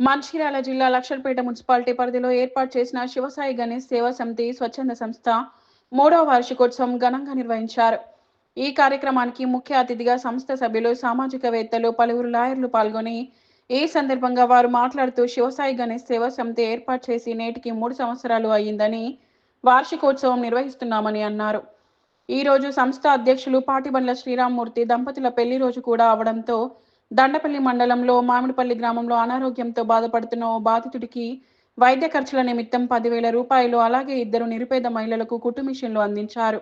మంచిర్యాల జిల్లా లక్షల్పేట మున్సిపాలిటీ పరిధిలో ఏర్పాటు చేసిన శివసాయి గణేష్ సేవా సమితి స్వచ్ఛంద సంస్థ 3వ వార్షికోత్సవం ఘనంగా నిర్వహించారు. ఈ కార్యక్రమానికి ముఖ్య అతిథిగా సంస్థ సభ్యులు, సామాజికవేత్తలు, పలువురు లాయర్లు పాల్గొని ఈ సందర్భంగా వారు మాట్లాడుతూ శివసాయి గణేష్ సేవా సమితి ఏర్పాటు చేసి నేటికి 3 సంవత్సరాలు అయ్యిందని, వార్షికోత్సవం నిర్వహిస్తున్నామని అన్నారు. ఈ రోజు సంస్థ అధ్యక్షులు పాటిబండ్ల శ్రీరామ్మూర్తి దంపతుల పెళ్లి రోజు కూడా అవడంతో దండపల్లి మండలంలో మామిడిపల్లి గ్రామంలో అనారోగ్యంతో బాధపడుతున్న ఓ బాధితుడికి వైద్య ఖర్చుల నిమిత్తం 10,000 రూపాయలు, అలాగే 2 నిరుపేద మహిళలకు కుట్టు మిషన్లు అందించారు.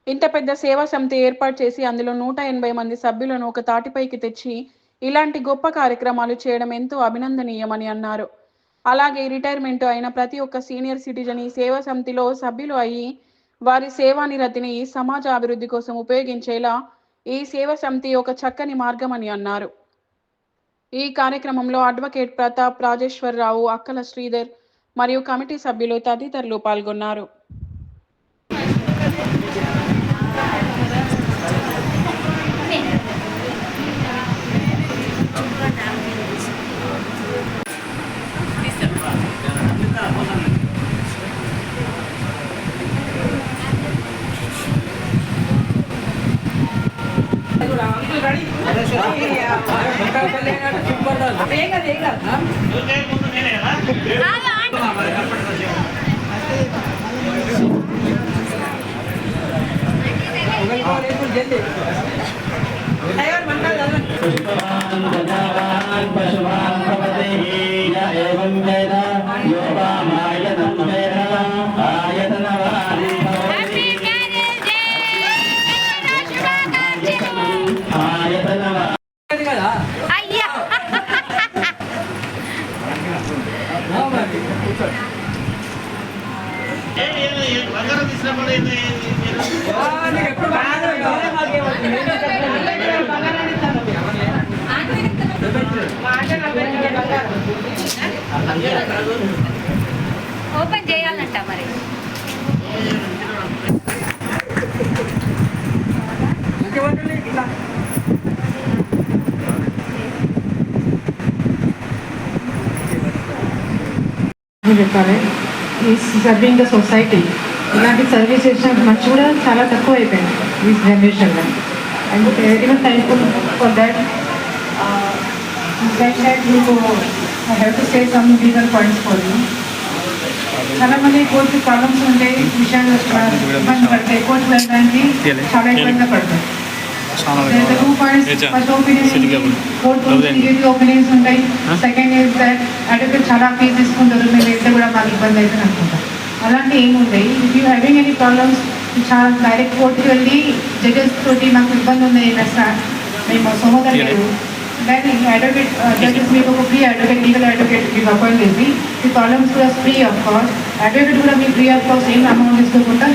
ఇంత పెద్ద సేవా సమితి ఏర్పాటు చేసి అందులో 180 మంది సభ్యులను ఒక తాటిపైకి తెచ్చి ఇలాంటి గొప్ప కార్యక్రమాలు చేయడం ఎంతో అభినందనీయమని అన్నారు. అలాగే రిటైర్మెంట్ అయిన ప్రతి ఒక్క సీనియర్ సిటిజన్ ఈ సేవా సమితిలో సభ్యులు అయ్యి వారి సేవానిరతిని సమాజ అభివృద్ధి కోసం ఉపయోగించేలా ఈ సేవా సమితి ఒక చక్కని మార్గమని అన్నారు. ఈ కార్యక్రమంలో అడ్వకేట్ ప్రతాప్, రాజేశ్వరరావు, అక్కల శ్రీధర్ మరియు కమిటీ సభ్యులు తదితరులు పాల్గొన్నారు. ఓపెన్ చేయాలంట మరి. చెప్పాలి ఈ సర్వింగ్ ద సొసైటీ ఇలాంటి సర్వీస్ చేసిన మంచి కూడా చాలా తక్కువ అయిపోయింది ఈ జనరేషన్లో. And very much thankful for that. మీకు I have to say some legal points for you. చాలామంది కోర్టు ప్రాబ్లమ్స్ ఉంటే విషయాలు ఇబ్బంది పడతాయి, కోర్టు వెళ్ళడానికి చాలా ఇబ్బంది పడతాయి. Two points, first opinion court opinions ఉంటాయి. సెకండ్ ఈజ్ దట్ అడ్వకేట్ చాలా ఫీజు తీసుకుంటారు, మేము వెళ్తే కూడా మాకు ఇబ్బంది అవుతుంది అనుకుంటాం. అలాంటి ఏముంటాయి. If you having any problems చాలా డైరెక్ట్ కోర్టుకి వెళ్ళి జడ్జెస్ తోటి మాకు ఇబ్బంది ఉంది, మేము సోమోదం లేదు, దాన్ని అడ్వకేట్ జడ్జెస్ మీకు ఒక ఫ్రీ అడ్వకేట్, లీగల్ అడ్వకేట్ మీకు అపాయింట్ చేసి మీ ప్రాబ్లమ్స్ కూడా ఫ్రీ ఆఫ్ కాస్ట్, అడ్వకేట్ కూడా మీకు ఫ్రీ ఆఫ్ కాస్ట్ ఏం అమౌంట్ తీసుకోకుండా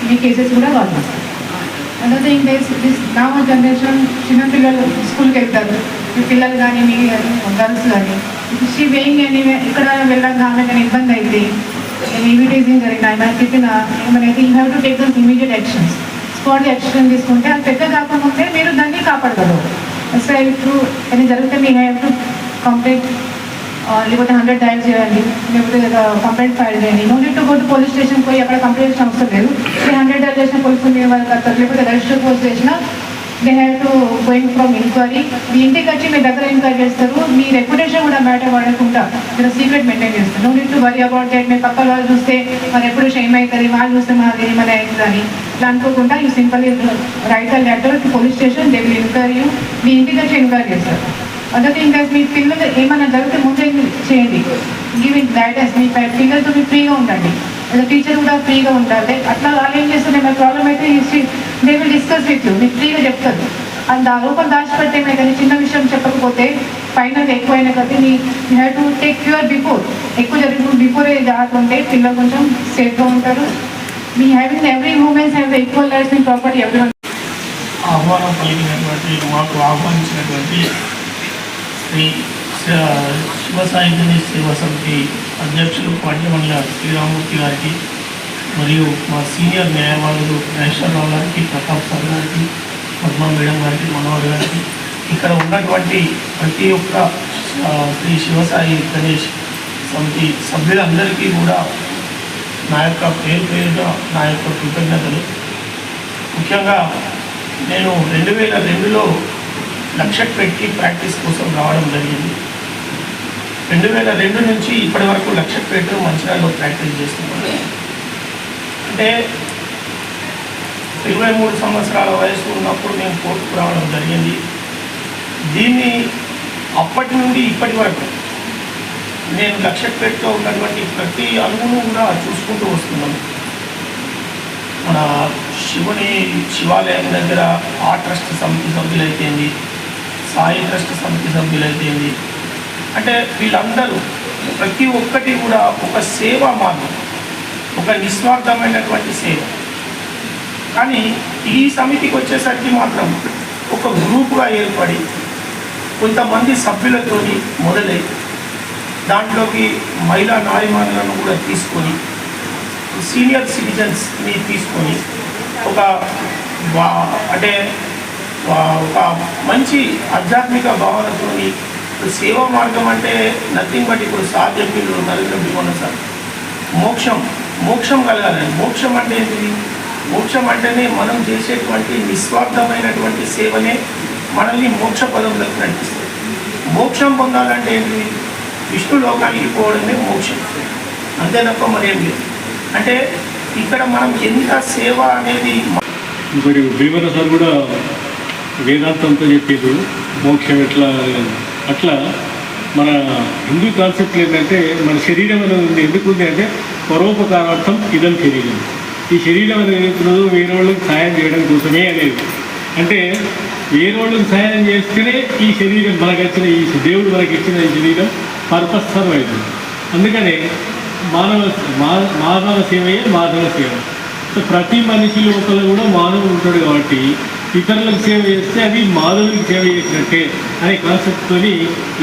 మీ కేసెస్ కూడా వాళ్ళు. Other thing this now generation చిన్నపిల్లలు స్కూల్కి వెళ్తారు, మీ పిల్లలు కానీ మీ గర్ల్స్ కానీ షీ వేయింగ్ అని ఇక్కడ వెళ్ళాక ఆమె కానీ ఇబ్బంది అయితే ఇన్విటేషన్ జరిగిన ఏమైనా చెప్పిన ఏమైనా you have to take them immediate actions. Spot action తీసుకుంటే అది పెద్ద కాకముందే మీరు దాన్ని కాపాడగలరు. సో ఇప్పుడు అని జరిగితే మీ హ్యావ్ టు కంప్లైంట్ లేకపోతే 100 డయల్ చేయాలి, లేకపోతే కంప్లైంట్ ఫైల్ చేయండి. No need to go to police station పోయి అక్కడ కంప్లైంట్ చేసిన అవసరం లేదు. 100 డయల్ చేసిన పోలీసులు మీ వాళ్ళు కడతారు, లేకపోతే రిజిస్టర్ పోస్ట్ చేసిన they have to going from enquiry. మీ ఇంటికి వచ్చి మీ దగ్గర ఎంక్వైరీ చేస్తారు. మీ రెప్యుటేషన్ కూడా మ్యాటర్ పడకుండా మీరు సీక్రెట్ మెయింటైన్ చేస్తారు. No need to worry about that. మీ పక్కన వాళ్ళు చూస్తే మన రెప్యుటేషన్ ఏమవుతుంది, వాళ్ళు చూస్తే మనది ఏమైనా అవుతుందని ఇట్లా అనుకోకుండా you simply write a letter to police station, they will enquiry. మీ ఇంటికి వచ్చి ఎంక్వైరీ చేస్తారు. అదర్ థింగ్ మీ పిల్లలు ఏమైనా జరిగితే ముందే చేయండి, గివ్ ఇట్ గైడెన్స్. మీ పిల్లలతో మీరు ఫ్రీగా ఉండండి, అదే టీచర్ కూడా ఫ్రీగా ఉండాలి. అట్లా వాళ్ళు ఏం చేస్తుంటే మన ప్రాబ్లం అయితే they will discuss with you, మీకు ఫ్రీగా చెప్తారు. అండ్ ఆ లోపల దాచిపెడితే కానీ చిన్న విషయం చెప్పకపోతే ఫైనల్ ఎక్కువైనా కదా మీ you have to take cure before. ఎక్కువ జరిగినప్పుడు బిఫోరే జాగ్రత్త ఉంటే పిల్లలు కొంచెం సేఫ్గా ఉంటారు. మీ having every womens have equal rights in property every one. ఆహ్వానం పలికినటువంటి మాకు ఆహ్వానించినటువంటి శ్రీ శివసాయి గణేష్ సేవా సమితి అధ్యక్షులు పాటిబండ్ల శ్రీరామ్మూర్తి గారికి మరియు మా సీనియర్ న్యాయవాదులు రాజేశ్వరరావు గారికి, ప్రతాప్ సార్ గారికి, పద్మా మేడం గారికి, మనోహర్ గారికి, ఇక్కడ ఉన్నటువంటి ప్రతి ఒక్క శ్రీ శివసాయి గణేష్ సమితి సభ్యులందరికీ కూడా నా యొక్క పేరున నా యొక్క కృతజ్ఞతలు. ముఖ్యంగా నేను 2002లో లక్ష్యం పెట్టి ప్రాక్టీస్ కోసం రావడం జరిగింది. 2002 నుంచి ఇప్పటి వరకు లక్షపేట మంచిర్యాలలో ప్రాక్టీస్ చేస్తున్నాను. అంటే 23 సంవత్సరాల వయసు ఉన్నప్పుడు నేను కోర్టుకు రావడం జరిగింది. దీన్ని అప్పటి నుండి ఇప్పటి వరకు నేను లక్షపేటలో ఉన్నటువంటి ప్రతి అణువును కూడా చూసుకుంటూ వస్తున్నాను. మన శివాలయం దగ్గర ఆ ట్రస్ట్ సమితి సభ్యులైతేంది, సాయి ట్రస్ట్ సమితి సభ్యులైతేంది, అంటే వీళ్ళందరూ ప్రతి ఒక్కటి కూడా ఒక సేవా మార్గం, ఒక నిస్వార్థమైనటువంటి సేవ. కానీ ఈ సమితికి వచ్చేసరికి మాత్రం ఒక గ్రూపుగా ఏర్పడి కొంతమంది సభ్యులతోని మొదలై దాంట్లోకి మహిళా నాయకులను కూడా తీసుకొని సీనియర్ సిటిజన్స్ని తీసుకొని ఒక అంటే ఒక మంచి ఆధ్యాత్మిక భావనతోని సేవా మార్గం అంటే నథింగ్ బట్ ఇప్పుడు సార్ చెప్పిండ్రు నరేంద్ర మోదీ సార్ మోక్షం కలగాలని. మోక్షం అంటే ఏంటిది? మోక్షం అంటేనే మనం చేసేటువంటి నిస్వార్థమైనటువంటి సేవనే మనల్ని మోక్ష పదంలోకి నడిపిస్తుంది. మోక్షం పొందాలంటే ఏంటిది? విష్ణు లోకానికి పోవడమే మోక్షం, అంతే తప్ప మరేం లేదు. అంటే ఇక్కడ మనం ఎంత సేవ అనేది మరి భీమన సార్ కూడా వేదాంతంతో చెప్పేది మోక్షం ఎట్లా అట్లా మన హిందూ కాన్సెప్ట్ ఏంటంటే మన శరీరం అనేది ఎందుకు ఉంది అంటే పరోపకారార్థం ఇదం శరీరం. ఈ శరీరం అనేది ఏదైతున్నదో వేరే వాళ్ళకి సాయం చేయడం కోసమే అనేది. అంటే వేరే వాళ్ళకి సాయం చేస్తేనే ఈ శరీరం మనకు వచ్చిన ఈ దేవుడు మనకి ఇచ్చిన ఈ శరీరం పర్పస్ సర్వ్ అవుతుంది. అందుకనే మానవ సేవయే మాధవ సేవ. ప్రతి మనిషి లోపల కూడా మానవుడు ఉంటాడు కాబట్టి ఇతరులకు సేవ చేస్తే అది మాధవుడికి సేవ చేసినట్టే అనే కాన్సెప్ట్తో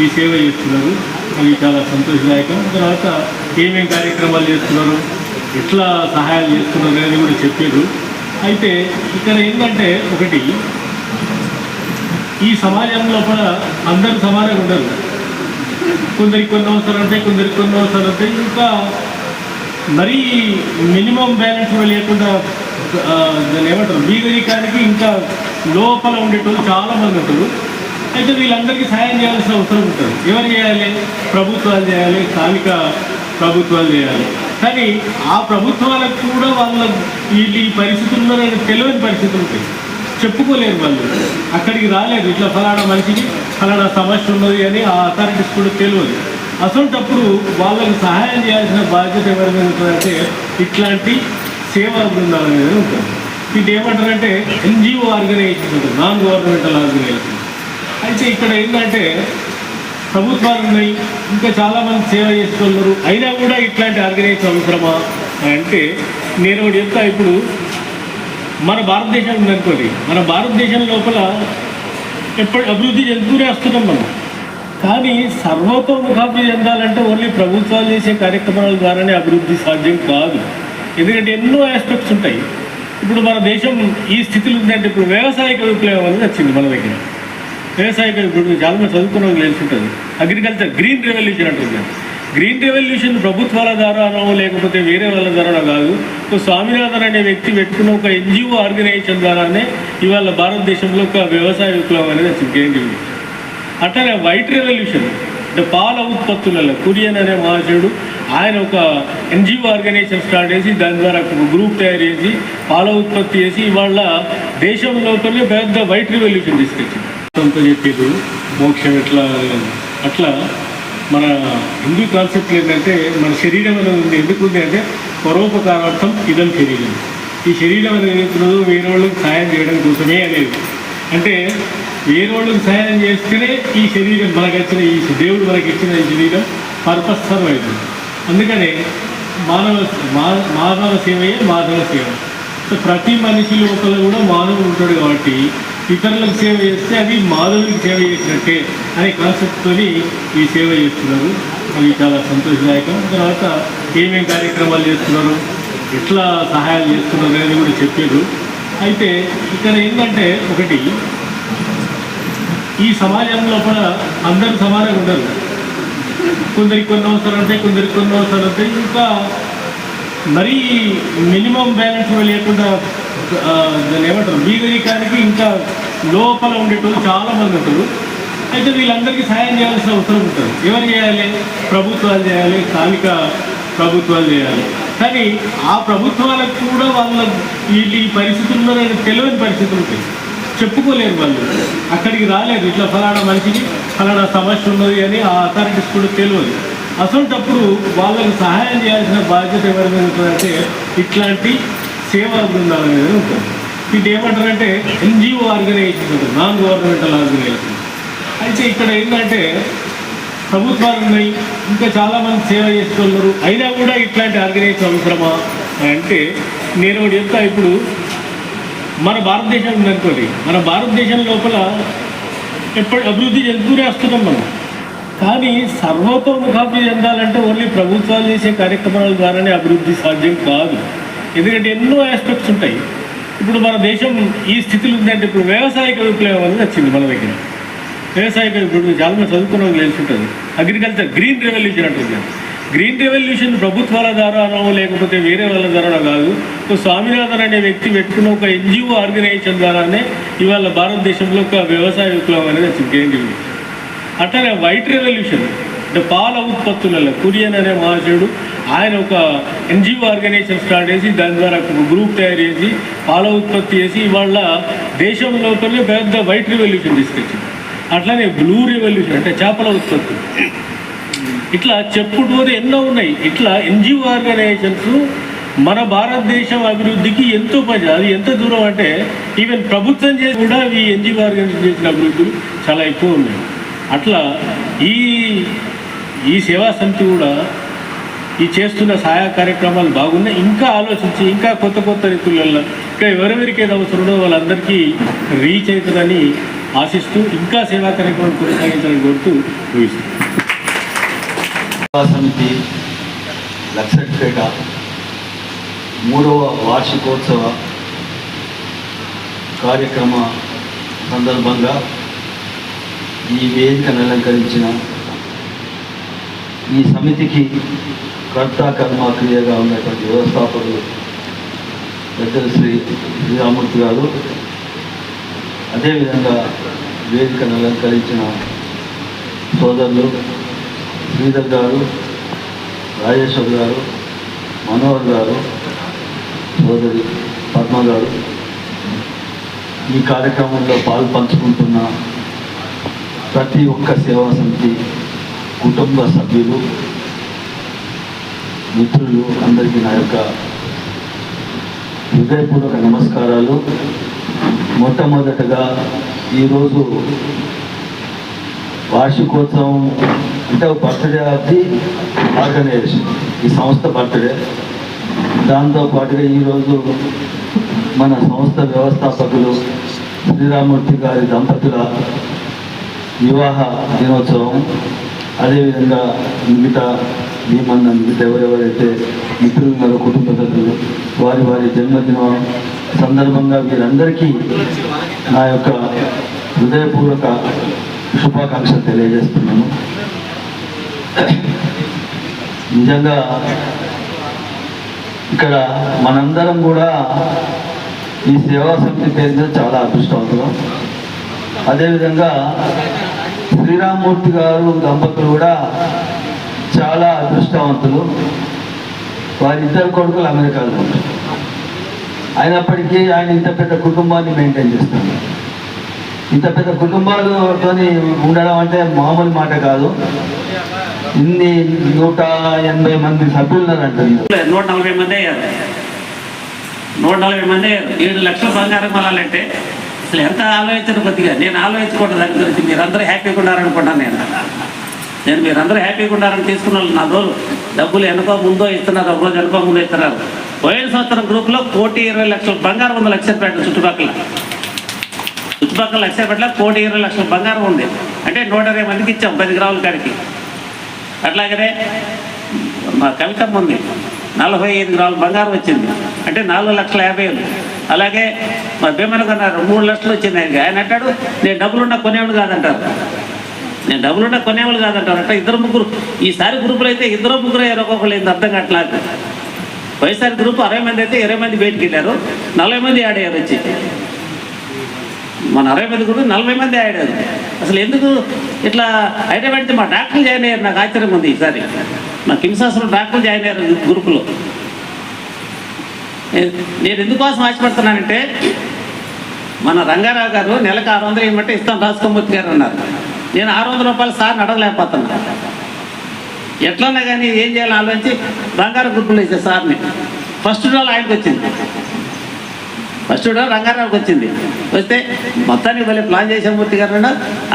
ఈ సేవ చేస్తున్నారు. అది చాలా సంతోషదాయకం. తర్వాత ఏమేమి కార్యక్రమాలు చేస్తున్నారు, ఎట్లా సహాయాలు చేస్తున్నారు అనేది కూడా చెప్పారు. అయితే ఇక్కడ ఏంటంటే ఒకటి, ఈ సమాజం లోపల అందరూ సమానంగా ఉండరు. కొందరికి కొన్ని అవసరాలు ఉంటాయి, కొందరికి కొన్ని అవసరాలు ఉంటాయి. ఇంకా మరీ మినిమం బ్యాలెన్స్ లేకుండా దాన్ని ఏమంటారు బీదరికానికి ఇంకా లోపల ఉండేటోళ్ళు చాలామంది ఉంటారు. అయితే వీళ్ళందరికీ సాయం చేయాల్సిన అవసరం ఉంటుంది. ఎవరు చేయాలి? ప్రభుత్వాలు చేయాలి, స్థానిక ప్రభుత్వాలు చేయాలి. కానీ ఆ ప్రభుత్వాలకు కూడా వీళ్ళు ఈ పరిస్థితులు ఉన్నారని తెలియని పరిస్థితులు ఉంటాయి, చెప్పుకోలేరు. వాళ్ళు అక్కడికి రాలేదు, ఇట్లా ఫలానా మనిషికి ఫలానా సమస్య ఉన్నది అని ఆ అథారిటీస్ కూడా తెలియదు. అసలుటప్పుడు వాళ్ళకి సహాయం చేయాల్సిన బాధ్యత ఎవరి మీద ఉంటుందంటే ఇట్లాంటి సేవా బృందాల మీద ఉంటుంది. ఇది ఏమంటారంటే ఎన్జిఓ ఆర్గనైజేషన్ ఉంటుంది, నాన్ గవర్నమెంటల్ ఆర్గనైజేషన్. అయితే ఇక్కడ ఏంటంటే ప్రభుత్వాలు ఉన్నాయి, ఇంకా చాలామంది సేవ చేస్తున్నారు. అయినా కూడా ఇట్లాంటి ఆర్గనైజేషన్ అవసరమా అంటే నేను ఒకటి చెప్తా. ఇప్పుడు మన భారతదేశం ఉందనుకోండి, మన భారతదేశం లోపల ఎప్పుడు అభివృద్ధి చెందుతూనే వస్తున్నాం మనం. కానీ సర్వతోముఖాభివృద్ధి చెందాలంటే ఓన్లీ ప్రభుత్వాలు చేసే కార్యక్రమాల ద్వారానే అభివృద్ధి సాధ్యం కాదు. ఎందుకంటే ఎన్నో ఆస్పెక్ట్స్ ఉంటాయి. ఇప్పుడు మన దేశం ఈ స్థితిలో ఉందంటే ఇప్పుడు వ్యవసాయక విప్లవం అనేది వచ్చింది మన దగ్గర. వ్యవసాయక ఇప్పుడు చాలామంది చదువుకున్న తెలిసి ఉంటుంది. అగ్రికల్చర్ గ్రీన్ రెవల్యూషన్ అంటుంది. గ్రీన్ రెవల్యూషన్ ప్రభుత్వాల ద్వారానో లేకపోతే వేరే వాళ్ళ ద్వారానో కాదు, స్వామినాథన్ అనే వ్యక్తి పెట్టుకున్న ఒక ఎన్జిఓ ఆర్గనైజేషన్ ద్వారానే ఇవాళ భారతదేశంలో ఒక వ్యవసాయ విప్లవం అనేది వచ్చింది, గ్రీన్ రెవల్యూషన్. అట్లనే వైట్ రెవల్యూషన్ అంటే పాల ఉత్పత్తులలో కురియన్ అనే మహాశయుడు ఆయన ఒక ఎన్జిఓ ఆర్గనైజేషన్ స్టార్ట్ చేసి దాని ద్వారా ఒక గ్రూప్ తయారు చేసి పాల ఉత్పత్తి చేసి ఇవాళ దేశం లోపలే పెద్ద వైట్ రెవల్యూషన్ తీసుకొచ్చింది. చెప్పేది మోక్షం ఎట్లా అట్లా మన హిందూ కాన్సెప్ట్ ఏంటంటే మన శరీరం అనేది ఎందుకు ఉంది అంటే పరోపకారార్థం ఇదం శరీరం. ఈ శరీరం అనేది ఏదైతున్నదో వేరే వాళ్ళకి సాయం చేయడం కోసమే అనేది. అంటే వేరే వాళ్ళకి సాయం చేస్తేనే ఈ శరీరం మనకు వచ్చిన ఈ దేవుడు మనకి ఇచ్చిన ఈ శరీరం పర్పస్ సర్వ్ అవుతుంది. అందుకనే మానవ సేవయే మాధవ సేవ. ప్రతి మనిషి లోపల కూడా మానవుడు ఉంటాడు కాబట్టి ఇతరులకు సేవ చేస్తే అది మాధవుడికి సేవ చేసినట్టే అనే కాన్సెప్ట్తో ఈ సేవ చేస్తున్నారు. అది చాలా సంతోషదాయకం. తర్వాత ఏమేమి కార్యక్రమాలు చేస్తున్నారు, ఎట్లా సహాయాలు చేస్తున్నారు అనేది కూడా చెప్పారు. అయితే ఇక్కడ ఏంటంటే ఒకటి, ఈ సమాజం లోపల అందరూ సమానంగా ఉండరు. కొందరికి కొన్ని అవసరాలు ఉంటాయి, కొందరికి కొన్ని అవసరాలు ఉంటాయి. ఇంకా మరీ మినిమం బ్యాలెన్స్ లేకుండా దాన్ని ఏమంటారు వీగరికానికి ఇంకా లోపల ఉండేటోళ్ళు చాలామంది ఉంటారు. అయితే వీళ్ళందరికీ సాయం చేయాల్సిన అవసరం ఉంటుంది. ఎవరు చేయాలి? ప్రభుత్వాలు చేయాలి, స్థానిక ప్రభుత్వాలు చేయాలి. కానీ ఆ ప్రభుత్వాలకు కూడా వీళ్ళు ఈ పరిస్థితులు ఉన్నారని తెలియని పరిస్థితులు ఉంటాయి, చెప్పుకోలేరు. వాళ్ళు అక్కడికి రాలేదు, ఇట్లా ఫలానా మనిషికి ఫలానా సమస్య ఉన్నది అని ఆ అథారిటీస్ కూడా తెలియదు. అసలుటప్పుడు వాళ్ళకు సహాయం చేయాల్సిన బాధ్యత ఎవరి మీద ఉంటుందంటే ఇట్లాంటి సేవా బృందాల మీద ఉంటుంది. ఇది ఏమంటారంటే NGO ఆర్గనైజేషన్ ఉంటుంది, నాన్ గవర్నమెంటల్ ఆర్గనైజేషన్. అయితే ఇక్కడ ఏంటంటే ప్రభుత్వాలు ఉన్నాయి, ఇంకా చాలామంది సేవ చేస్తున్నారు, అయినా కూడా ఇట్లాంటి ఆర్గనైజేషన్ అవసరమా అంటే నేను ఒకటి చెప్తా. ఇప్పుడు మన భారతదేశం ఉందనుకోండి, మన భారతదేశం లోపల ఎప్పుడు అభివృద్ధి చెందుతూనే వస్తున్నాం మనం. కానీ సర్వతోముఖాభివృద్ధి చెందాలంటే ఓన్లీ ప్రభుత్వాలు చేసే కార్యక్రమాల ద్వారానే అభివృద్ధి సాధ్యం కాదు. ఎందుకంటే ఎన్నో ఆస్పెక్ట్స్ ఉంటాయి. ఇప్పుడు మన దేశం ఈ స్థితిలో ఉందంటే ఇప్పుడు వ్యవసాయక విప్లవం అనేది వచ్చింది మన దగ్గర. వ్యవసాయక ఇప్పుడు చాలామంది చదువుకున్న వాళ్ళు తెలుసుంటుంది. అగ్రికల్చర్ గ్రీన్ రెవల్యూషన్ అంటుంది. గ్రీన్ రెవల్యూషన్ ప్రభుత్వాల ద్వారానో లేకపోతే వేరే వాళ్ళ ద్వారానో కాదు, స్వామినాథన్ అనే వ్యక్తి పెట్టుకున్న ఒక NGO ఆర్గనైజేషన్ ద్వారానే ఇవాళ భారతదేశంలో ఒక వ్యవసాయ విప్లవం అనేది వచ్చింది, గ్రీన్ రెవల్యూషన్. అట్లనే వైట్ రెవల్యూషన్ అంటే పాల ఉత్పత్తులలో కురియన్ అనే మహాశయుడు ఆయన ఒక NGO ఆర్గనైజేషన్ స్టార్ట్ చేసి దాని ద్వారా ఒక గ్రూప్ తయారు చేసి పాల ఉత్పత్తి చేసి ఇవాళ దేశంలోపలే పెద్ద వైట్ రెవల్యూషన్ తీసుకొచ్చింది. అట్లానే బ్లూ రెవల్యూషన్ అంటే చేపల ఉత్పత్తి. ఇట్లా చెప్పుకుంటూ ఎన్నో ఉన్నాయి. ఇట్లా NGO ఆర్గనైజేషన్స్ మన భారతదేశం అభివృద్ధికి ఎంతో పని. అది ఎంత దూరం అంటే ఈవెన్ ప్రభుత్వం చేసి కూడా ఈ NGO ఆర్గనైజేషన్ చేసిన అభివృద్ధులు చాలా ఎక్కువ ఉన్నాయి. అట్లా ఈ సేవా సమితి కూడా ఈ చేస్తున్న సహాయ కార్యక్రమాలు బాగున్నాయి. ఇంకా ఆలోచించి ఇంకా కొత్త కొత్త రీతులలో ఇంకా ఎవరెవరికి ఏది అవసరమో వాళ్ళందరికీ రీచ్ అవుతుందని ఆశిస్తూ ఇంకా సేవా కార్యక్రమాలు కొనసాగించాలని కోరుతూ ఊహిస్తుంది. సమితి లక్షపేట 3వ వార్షికోత్సవ కార్యక్రమ సందర్భంగా ఈ వేదికను అలంకరించిన ఈ సమితికి కర్త కర్మ క్రియగా ఉన్నటువంటి వ్యవస్థాపకులు పెద్దలు శ్రీరామూర్తి గారు, అదేవిధంగా వేదికను అలంకరించిన సోదరులు శ్రీధర్ గారు, రాజేశ్వర్ గారు, మనోహర్ గారు, సోదరి పద్మ గారు, ఈ కార్యక్రమంలో పాల్పంచుకుంటున్న ప్రతి ఒక్క సేవా సమితి కుటుంబ సభ్యులు, మిత్రులు అందరికీ నా యొక్క హృదయపూర్వక నమస్కారాలు. మొట్టమొదటగా ఈరోజు వార్షికోత్సవం అంటే బర్త్డే ఆఫ్ ది ఆర్గనైజేషన్, ఈ సంస్థ బర్త్డే. దాంతోపాటుగా ఈరోజు మన సంస్థ వ్యవస్థాపకులు శ్రీరామూర్తి గారి దంపతుల వివాహ దినోత్సవం, అదేవిధంగా మిగతా ఎవరెవరైతే మిత్రులు ఉన్నారో కుటుంబ సభ్యులు వారి వారి జన్మదినం సందర్భంగా వీరందరికీ నా యొక్క హృదయపూర్వక శుభాకాంక్షలు తెలియజేస్తున్నాను. నిజంగా ఇక్కడ మనందరం కూడా ఈ సేవా సమితి పేరు చాలా అదృష్టవంతులం. అదేవిధంగా శ్రీరామూర్తి గారు దంపతులు కూడా చాలా అదృష్టవంతులు. వారిద్దరు కొడుకులు అమెరికాలో ఉంటారు. అయినప్పటికీ ఆయన ఇంత పెద్ద కుటుంబాన్ని మెయింటైన్ చేస్తున్నారు. ఇంత పెద్ద కుటుంబాలతో ఉండడం అంటే మామూలు మాట కాదు. ఇన్ని 180 మంది సభ్యులు ఉన్నారంటారు. 140 మంది అయ్యారు. 140 మంది 7 లక్షల బంగారం కొనాలంటే అసలు ఎంత ఆలోచించను కొద్దిగా. నేను ఆలోచించుకోవడం దాని గురించి మీరందరూ హ్యాపీగా ఉన్నారనుకుంటాను. నేను మీరందరూ హ్యాపీగా ఉన్నారని తీసుకున్న వాళ్ళు 4 రోజులు డబ్బులు వెనుకో ముందో ఇస్తున్నారు, ఒక రోజు వెనుకో ముందో ఇస్తున్నారు. పోయిన సంవత్సరం గ్రూప్లో 1,20,00,000 బంగారం ఉంది. లక్షపేట చుట్టుపక్కల లక్షపేటలో 1,20,00,000 బంగారం ఉంది. అంటే 120 మందికి ఇచ్చాం 10 గ్రాముల కాడికి. అట్లాగనే మా కవితమ్మ ఉంది, 45 గ్రాముల బంగారం వచ్చింది. అంటే 4,50,000. అలాగే మా భీమన కొన్నారు 3 లక్షలు వచ్చింది. ఆయన అంటాడు నేను డబ్బులున్నా కొనేవాడు కాదంటారు. నేను డబ్బులుంటే కొనేవాళ్ళు కాదంటారు. అంటే ఇద్దరు ముగ్గురు, ఈసారి గ్రూపులు అయితే ఇద్దరు ముగ్గురు ఒక్కొక్కరు ఏంది అర్థం కావట్లేదు. వైఎస్ఆర్ గ్రూప్ 60 మంది అయితే 20 మంది బయటికి వెళ్ళారు, 40 మంది యాడ్ అయ్యారు వచ్చి. మన 60 మంది గ్రూప్ 40 మంది యాడ్ అయ్యారు. అసలు ఎందుకు ఇట్లా హైదరాబాద్ మా డాక్టర్లు జాయిన్ అయ్యారు. నాకు ఆశ్చర్యం ఉంది ఈసారి. మా కిమ్సాస్లో డాక్టర్లు జాయిన్ అయ్యారు గ్రూపులో. నేను ఎందుకోసం ఆశపడుతున్నానంటే, మన రంగారావు గారు నెలకు 600 ఇవ్వమంటే ఇస్తాను రాసుకోమూర్తి గారు అన్నారు. నేను 600 రూపాయలు సార్ని అడగలేకపోతున్నా. ఎట్లన్నా కానీ ఏం చేయాలని ఆలోచించి బంగారం గ్రూపులో ఇచ్చే సార్ని. ఫస్ట్ డోర్ ఆయనకు వచ్చింది, ఫస్ట్ డోర్ రంగారావుకి వచ్చింది. వస్తే మొత్తానికి మళ్ళీ ప్లాన్ చేసే మూర్తి గారు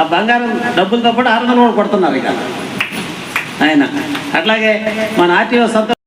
ఆ బంగారం డబ్బులతో పాటు 600 కూడా కొడుతున్నారు ఇక ఆయన. అట్లాగే మన ఆర్టీఓ సంత